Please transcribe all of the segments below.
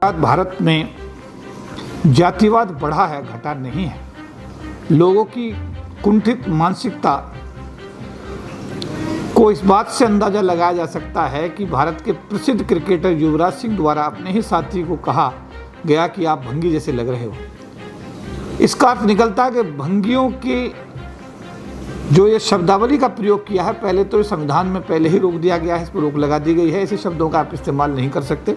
भारत में जातिवाद बढ़ा है, घटा नहीं है। लोगों की कुंठित मानसिकता को इस बात से अंदाजा लगाया जा सकता है कि भारत के प्रसिद्ध क्रिकेटर युवराज सिंह द्वारा अपने ही साथी को कहा गया कि आप भंगी जैसे लग रहे हो। इसका अर्थ निकलता है कि भंगियों की जो ये शब्दावली का प्रयोग किया है, पहले तो संविधान में पहले ही रोक दिया गया है, इस पर रोक लगा दी गई है, ऐसे शब्दों का आप इस्तेमाल नहीं कर सकते।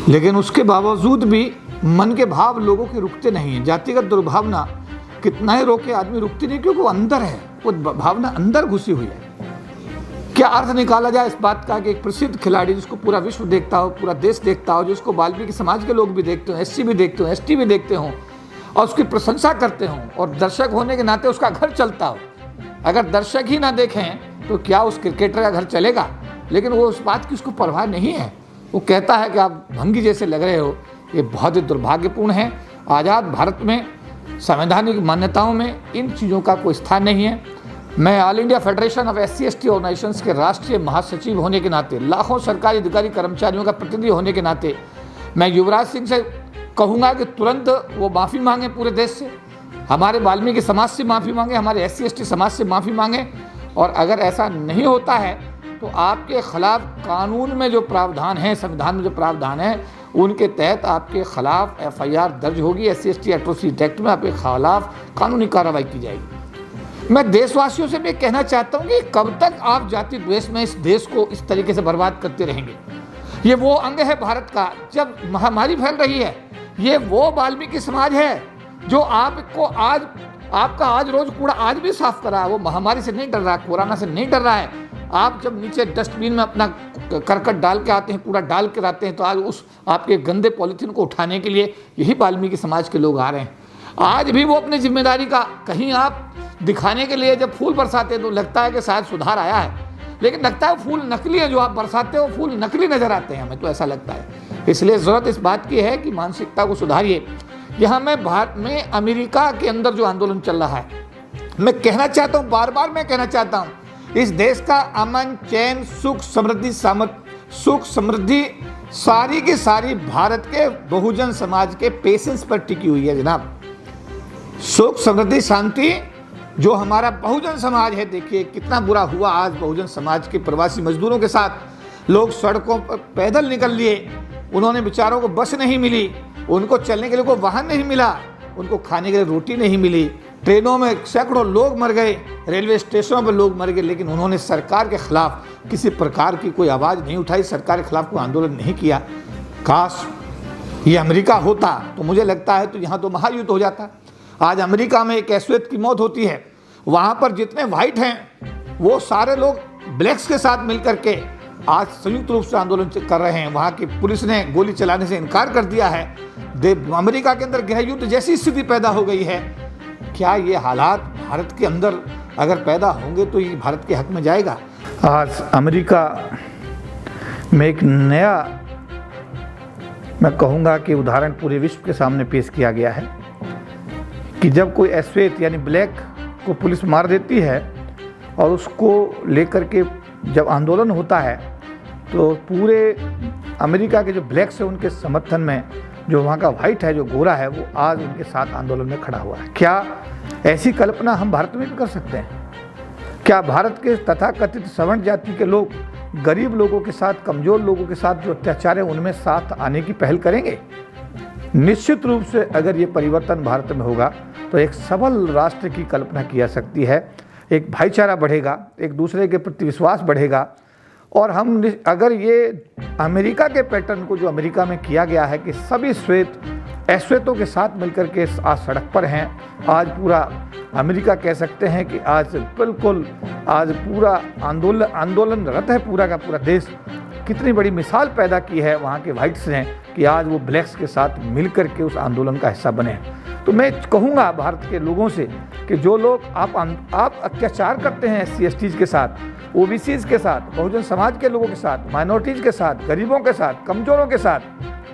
लेकिन उसके बावजूद भी मन के भाव लोगों के रुकते नहीं हैं। जातिगत दुर्भावना कितना ही रोके आदमी रुकती नहीं, क्योंकि वो अंदर है, वो भावना अंदर घुसी हुई है। क्या अर्थ निकाला जाए इस बात का कि एक प्रसिद्ध खिलाड़ी जिसको पूरा विश्व देखता हो, पूरा देश देखता हो, जिसको वाल्मीकि समाज के लोग भी देखते हो, एससी भी देखते हो, एसटी भी देखते हो और उसकी प्रशंसा करते हो और दर्शक होने के नाते उसका घर चलता हो। अगर दर्शक ही ना देखें तो क्या उस क्रिकेटर का घर चलेगा? लेकिन वो उस बात की उसको परवाह नहीं है। वो कहता है कि आप भंगी जैसे लग रहे हो। ये बहुत ही दुर्भाग्यपूर्ण है। आज़ाद भारत में संवैधानिक मान्यताओं में इन चीज़ों का कोई स्थान नहीं है। मैं all India federation of SC/ST organisations के राष्ट्रीय महासचिव होने के नाते, लाखों सरकारी अधिकारी कर्मचारियों का प्रतिनिधि होने के नाते मैं युवराज सिंह से कहूँगा कि तुरंत वो माफ़ी मांगे पूरे देश से, हमारे वाल्मीकि समाज से माफ़ी मांगे, हमारे SC/ST समाज से माफ़ी मांगे। और अगर ऐसा नहीं होता है तो आपके खिलाफ कानून में जो प्रावधान है, संविधान में जो प्रावधान है, उनके तहत आपके खिलाफ FIR दर्ज होगी। SC/ST एट्रोसिटी एक्ट में आपके खिलाफ कानूनी कार्रवाई की जाएगी। मैं देशवासियों से भी कहना चाहता हूँ कि कब तक आप जाति द्वेष में इस देश को इस तरीके से बर्बाद करते रहेंगे। ये वो अंग है भारत का जब महामारी फैल रही है। ये वो वाल्मीकि समाज है जो आपको आज आपका आज रोज कूड़ा आज भी साफ करा है। वो महामारी से नहीं डर रहा है, कोरोना से नहीं डर रहा है। आप जब नीचे डस्टबिन में अपना करकट डाल के आते हैं, कूड़ा डाल के आते हैं, तो आज उस आपके गंदे पॉलीथीन को उठाने के लिए यही वाल्मीकि समाज के लोग आ रहे हैं। आज भी वो अपनी जिम्मेदारी का कहीं आप दिखाने के लिए जब फूल बरसाते हैं तो लगता है कि शायद सुधार आया है, लेकिन लगता है फूल नकली है। जो आप बरसाते हो फूल नकली नजर आते हैं, हमें तो ऐसा लगता है। इसलिए ज़रूरत इस बात की है कि मानसिकता को सुधारिए। यहाँ में भारत में अमेरिका के अंदर जो आंदोलन चल रहा है, मैं कहना चाहता हूँ, बार बार मैं कहना चाहता हूँ, इस देश का अमन, चैन, सुख समृद्धि सारी की सारी भारत के बहुजन समाज के पेशेंस पर टिकी हुई है जनाब। सुख, समृद्धि, शांति जो हमारा बहुजन समाज है, देखिए कितना बुरा हुआ आज बहुजन समाज के प्रवासी मजदूरों के साथ। लोग सड़कों पर पैदल निकल लिए, उन्होंने बेचारों को बस नहीं मिली, उनको चलने के लिए कोई वाहन नहीं मिला, उनको खाने के लिए रोटी नहीं मिली, ट्रेनों में सैकड़ों लोग मर गए, रेलवे स्टेशनों पर लोग मर गए, लेकिन उन्होंने सरकार के खिलाफ किसी प्रकार की कोई आवाज़ नहीं उठाई, सरकार के खिलाफ कोई आंदोलन नहीं किया। काश ये अमेरिका होता तो मुझे लगता है तो यहाँ तो महायुद्ध हो जाता। आज अमेरिका में एक ऐश्वेत की मौत होती है, वहाँ पर जितने वाइट हैं वो सारे लोग ब्लैक्स के साथ मिलकर के आज संयुक्त रूप से आंदोलन कर रहे हैं। वहाँ की पुलिस ने गोली चलाने से इनकार कर दिया है। अमेरिका के अंदर गृह युद्ध जैसी स्थिति पैदा हो गई है। क्या ये हालात भारत के अंदर अगर पैदा होंगे तो ये भारत के हक में जाएगा? आज अमेरिका में एक नया, मैं कहूँगा कि उदाहरण पूरे विश्व के सामने पेश किया गया है कि जब कोई ऐश्वेत यानी ब्लैक को पुलिस मार देती है और उसको लेकर के जब आंदोलन होता है तो पूरे अमेरिका के जो ब्लैक्स है उनके समर्थन में जो वहाँ का वाइट है, जो गोरा है, वो आज उनके साथ आंदोलन में खड़ा हुआ है। क्या ऐसी कल्पना हम भारत में भी कर सकते हैं? क्या भारत के तथाकथित सवर्ण जाति के लोग गरीब लोगों के साथ, कमज़ोर लोगों के साथ जो अत्याचार है उनमें साथ आने की पहल करेंगे? निश्चित रूप से अगर ये परिवर्तन भारत में होगा तो एक सबल राष्ट्र की कल्पना की जा सकती है। एक भाईचारा बढ़ेगा, एक दूसरे के प्रति विश्वास बढ़ेगा। और हम अगर ये अमेरिका के पैटर्न को जो अमेरिका में किया गया है कि सभी ऐश्वेतों के साथ मिलकर के आज सड़क पर हैं, आज पूरा अमेरिका कह सकते हैं कि आज बिल्कुल आज पूरा आंदोलनरत है पूरा का पूरा देश। कितनी बड़ी मिसाल पैदा की है वहाँ के वाइट्स ने कि आज वो ब्लैक्स के साथ मिलकर के उस आंदोलन का हिस्सा बने। तो मैं कहूँगा भारत के लोगों से कि जो लोग आप अत्याचार करते हैं SC/STs के साथ, OBCs के साथ, बहुजन समाज के लोगों के साथ, माइनॉरिटीज़ के साथ, गरीबों के साथ, कमज़ोरों के साथ,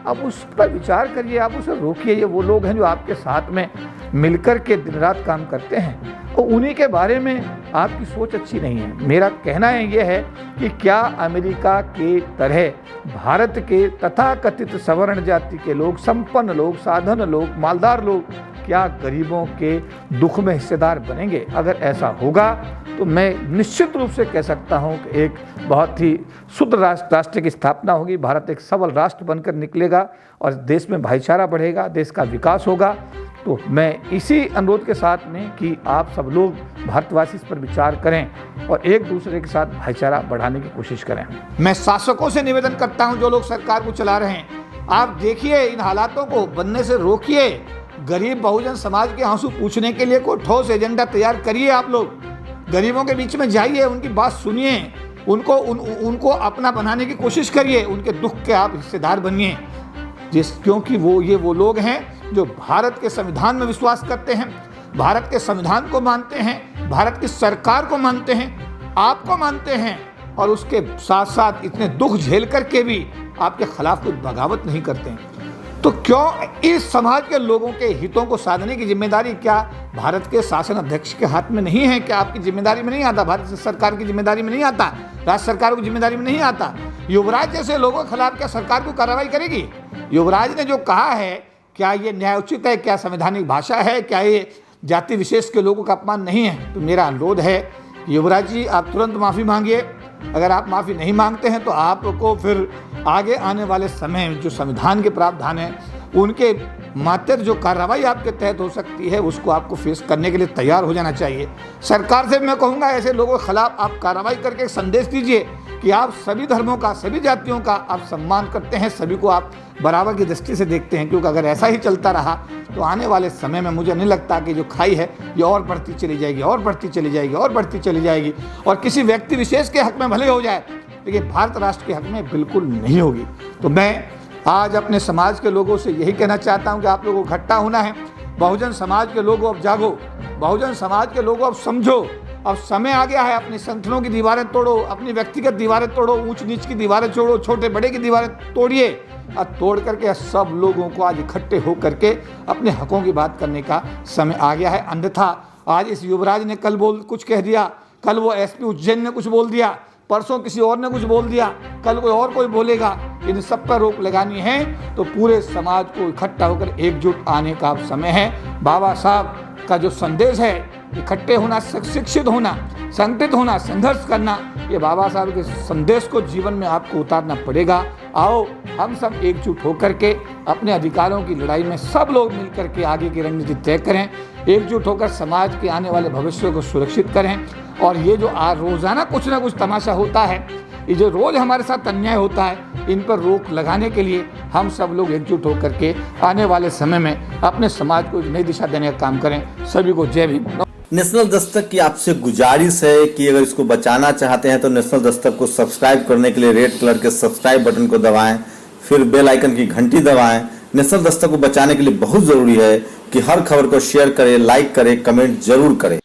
आप उस पर विचार करिए, आप उसे रोकिए। ये वो लोग हैं जो आपके साथ में मिलकर के दिन रात काम करते हैं तो उन्हीं के बारे में आपकी सोच अच्छी नहीं है। मेरा कहना है यह है कि क्या अमेरिका के तरह भारत के तथाकथित सवर्ण जाति के लोग, संपन्न लोग, साधन लोग, मालदार लोग क्या गरीबों के दुख में हिस्सेदार बनेंगे? अगर ऐसा होगा तो मैं निश्चित रूप से कह सकता हूं कि एक बहुत ही शुद्ध राष्ट्र की स्थापना होगी, भारत एक सबल राष्ट्र बनकर निकलेगा और देश में भाईचारा बढ़ेगा, देश का विकास होगा। तो मैं इसी अनुरोध के साथ में कि आप सब लोग भारतवासी इस पर विचार करें और एक दूसरे के साथ भाईचारा बढ़ाने की कोशिश करें। मैं शासकों से निवेदन करता हूं जो लोग सरकार को चला रहे हैं, आप देखिए इन हालातों को बनने से रोकिए। गरीब बहुजन समाज के आंसू पूछने के लिए कोई ठोस एजेंडा तैयार करिए। आप लोग गरीबों के बीच में जाइए, उनकी बात सुनिए, उनको अपना बनाने की कोशिश करिए, उनके दुख के आप हिस्सेदार बनिए। क्योंकि वो लोग हैं जो भारत के संविधान में विश्वास करते हैं, भारत के संविधान को मानते हैं, भारत की सरकार को मानते हैं, आपको मानते हैं और उसके साथ साथ इतने दुख झेल करके भी आपके खिलाफ कोई बगावत नहीं करते हैं। तो क्यों इस समाज के लोगों के हितों को साधने की जिम्मेदारी क्या भारत के शासन अध्यक्ष के हाथ में नहीं है? क्या आपकी जिम्मेदारी में नहीं आता? भारत सरकार की जिम्मेदारी में नहीं आता? राज्य सरकार की जिम्मेदारी में नहीं आता? युवराज जैसे लोगों के खिलाफ क्या सरकार को कार्रवाई करेगी? युवराज ने जो कहा है क्या ये न्यायोचित है? क्या संवैधानिक भाषा है? क्या ये जाति विशेष के लोगों का अपमान नहीं है? तो मेरा अनुरोध है युवराज जी, आप तुरंत माफ़ी मांगिए। अगर आप माफ़ी नहीं मांगते हैं तो आपको फिर आगे आने वाले समय में जो संविधान के प्रावधान हैं उनके मात्र जो कार्रवाई आपके तहत हो सकती है उसको आपको फेस करने के लिए तैयार हो जाना चाहिए। सरकार से मैं कहूँगा ऐसे लोगों के खिलाफ आप कार्रवाई करके एक संदेश दीजिए कि आप सभी धर्मों का, सभी जातियों का आप सम्मान करते हैं, सभी को आप बराबर की दृष्टि से देखते हैं। क्योंकि अगर ऐसा ही चलता रहा तो आने वाले समय में मुझे नहीं लगता कि जो खाई है ये और बढ़ती चली जाएगी और बढ़ती चली जाएगी और बढ़ती चली जाएगी और किसी व्यक्ति विशेष के हक में भले हो जाए लेकिन भारत राष्ट्र के हक में बिल्कुल नहीं होगी। तो मैं आज अपने समाज के लोगों से यही कहना चाहता हूँ कि आप लोगों को इकट्ठा होना है। बहुजन समाज के लोगों अब जागो, बहुजन समाज के लोगों अब समझो, अब समय आ गया है। अपनी संगठनों की दीवारें तोड़ो, अपनी व्यक्तिगत दीवारें तोड़ो, ऊंच नीच की दीवारें तोड़ो, छोटे बड़े की दीवारें तोड़िए और तोड़ करके सब लोगों को आज इकट्ठे हो करके अपने हकों की बात करने का समय आ गया है। अन्यथा आज इस युवराज ने कल कुछ कह दिया, कल वो एसपी उज्जैन ने कुछ बोल दिया, परसों किसी और ने कुछ बोल दिया, कल कोई बोलेगा। इन सब पर रोक लगानी है तो पूरे समाज को इकट्ठा होकर एकजुट आने का समय है। बाबा साहब का जो संदेश है इकट्ठे होना, शिक्षित होना, संगठित होना, संघर्ष करना, ये बाबा साहब के संदेश को जीवन में आपको उतारना पड़ेगा। आओ हम सब एकजुट होकर के अपने अधिकारों की लड़ाई में सब लोग मिलकर के आगे की रणनीति तय करें, एकजुट होकर समाज के आने वाले भविष्य को सुरक्षित करें। और ये जो रोज़ाना कुछ ना कुछ तमाशा होता है, ये जो रोज़ हमारे साथ अन्याय होता है, इन पर रोक लगाने के लिए हम सब लोग एकजुट होकर के आने वाले समय में अपने समाज को नई दिशा देने का काम करें। सभी को जय भीम। नेशनल दस्तक की आपसे गुजारिश है कि अगर इसको बचाना चाहते हैं तो नेशनल दस्तक को सब्सक्राइब करने के लिए रेड कलर के सब्सक्राइब बटन को दबाएं, फिर बेल आइकन की घंटी दबाएं। नेशनल दस्तक को बचाने के लिए बहुत जरूरी है कि हर खबर को शेयर करें, लाइक करें, कमेंट जरूर करें।